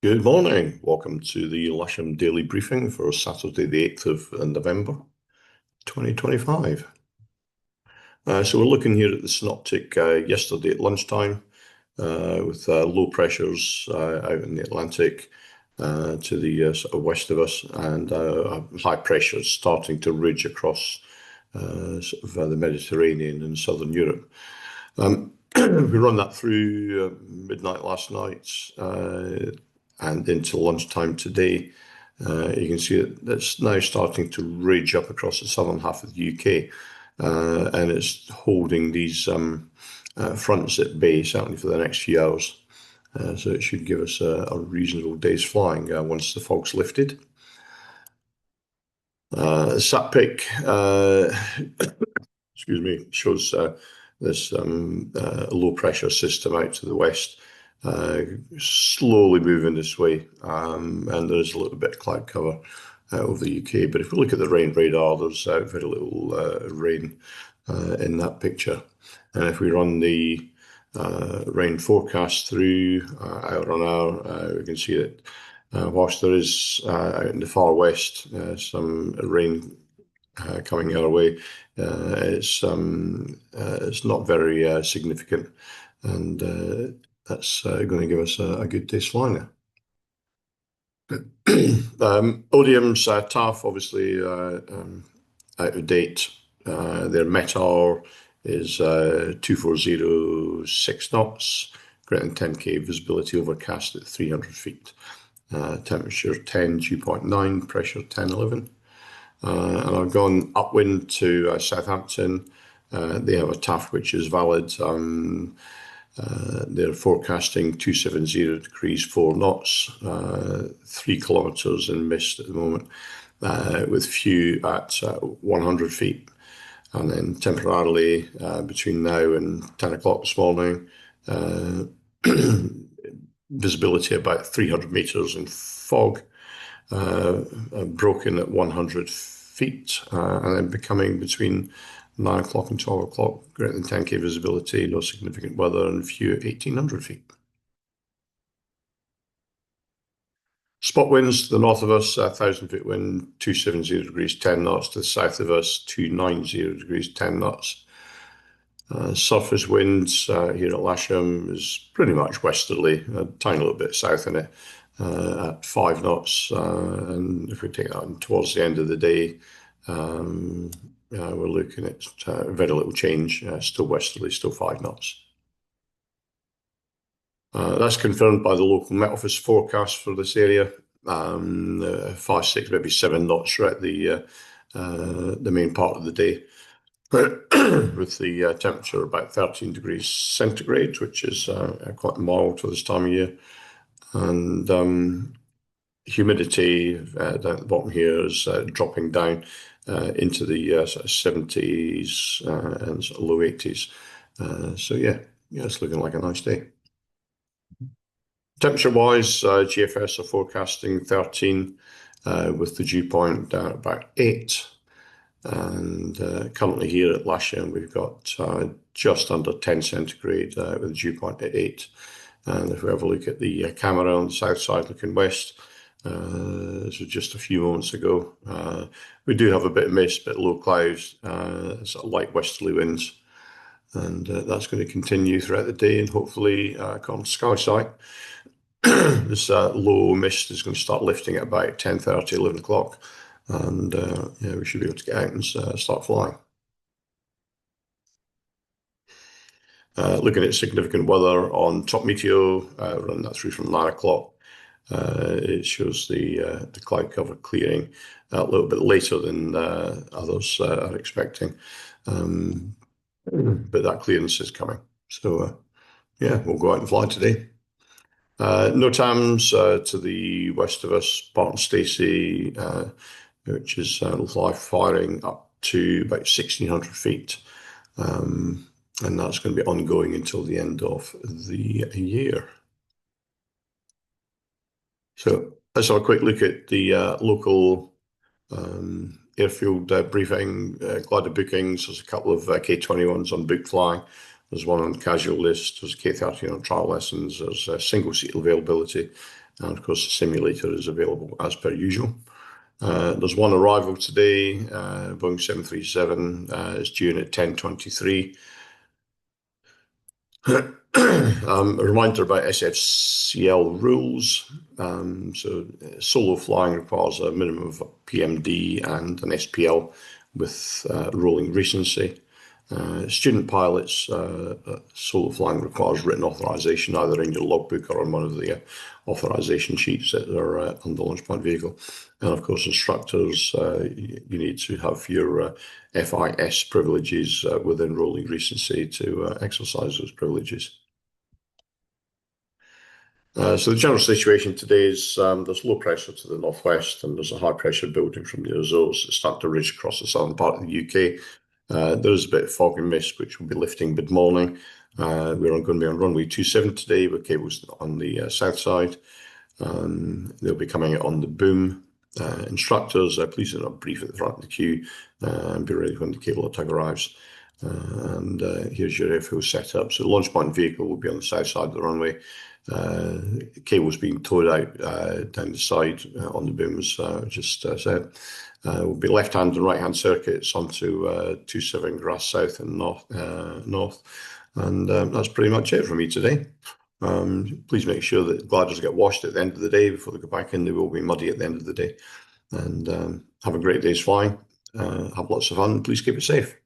Good morning. Welcome to the Lasham Daily Briefing for Saturday, the 8th of November, 2025. So we're looking here at the synoptic yesterday at lunchtime with low pressures out in the Atlantic to the sort of west of us and high pressures starting to ridge across the Mediterranean and southern Europe. We run that through midnight last night and into lunchtime today. You can see it's now starting to ridge up across the southern half of the UK, and it's holding these fronts at bay, certainly for the next few hours. So it should give us a reasonable day's flying once the fog's lifted. SatPic, excuse me, shows this low pressure system out to the west, slowly moving this way, and there's a little bit of cloud cover over the UK. But if we look at the rain radar, there's very little rain in that picture. And if we run the rain forecast through hour on hour, we can see that whilst there is out in the far west some rain coming our way, it's not very significant, and that's going to give us a good day's flying there. Odium's TAF, obviously out of date. Their METAR is 2406 knots, greater than 10k visibility, overcast at 300 feet. Temperature 10, dew point 9, pressure 10, 11. And I've gone upwind to Southampton. They have a TAF which is valid. They're forecasting 270 degrees 4 knots, 3 kilometres in mist at the moment, with few at 100 feet. And then temporarily between now and 10 o'clock this morning, visibility about 300 metres in fog, broken at 100 feet, and then becoming between 9 o'clock and 12 o'clock, greater than 10k visibility, no significant weather, and few at 1800 feet. Spot winds to the north of us, 1,000 foot wind, 270 degrees 10 knots. To the south of us, 290 degrees 10 knots. Surface winds here at Lasham is pretty much westerly, a tiny little bit south in it, at 5 knots. And if we take that towards the end of the day, we're looking at very little change, still westerly, still 5 knots. That's confirmed by the local Met Office forecast for this area. 5, 6, maybe 7 knots throughout the main part of the day, with the temperature about 13 degrees centigrade, which is quite mild for this time of year. And humidity down at the bottom here is dropping down into the sort of 70s and sort of low 80s. So yeah, it's looking like a nice day. Temperature-wise, GFS are forecasting 13 with the dew point down at about 8. And currently here at Lasham, we've got just under 10 centigrade with a dew point at 8. And if we have a look at the camera on the south side looking west, this was just a few moments ago, we do have a bit of mist, but low clouds, sort of light westerly winds. And that's going to continue throughout the day, and hopefully, according to sky sight, this low mist is going to start lifting at about 10:30, 11 o'clock. And yeah, we should be able to get out and start flying. Looking at significant weather on Top Meteo, run that through from 9 o'clock. It shows the cloud cover clearing a little bit later than others are expecting. But that clearance is coming. So yeah, we'll go out and fly today. NOTAMs to the west of us, Barton Stacey, which is live firing up to about 1,600 feet. And that's going to be ongoing until the end of the year. So let's have a quick look at the local airfield briefing. Glad bookings. There's a couple of K21s on book flying. There's one on casual list. There's K30 on trial lessons. There's single seat availability. And of course, the simulator is available as per usual. There's one arrival today, Boeing 737. It's due in at 10:23. A reminder about SFCL rules. Solo flying requires a minimum of a PMD and an SPL with rolling recency. Student pilots, solo flying requires written authorization either in your logbook or on one of the authorization sheets that are on the launch point vehicle. And of course, instructors, you need to have your FIS privileges within rolling recency to exercise those privileges. So the general situation today is there's low pressure to the northwest and there's a high pressure building from the Azores that start to ridge across the southern part of the UK. There is a bit of fog and mist which will be lifting mid-morning. We're going to be on runway 27 today with cables on the south side. They'll be coming out on the boom. Instructors, please do not brief at the front of the queue and be ready when the cable tug arrives. Here's your airfield setup. So the launch point vehicle will be on the south side of the runway. Cables being towed out down the side on the booms, just said. Will be left-hand and right-hand circuits onto 27 Grass South and North. And that's pretty much it for me today. Please make sure that gliders get washed at the end of the day before they go back in. They will be muddy at the end of the day. And have a great day's flying. Have lots of fun. Please keep it safe.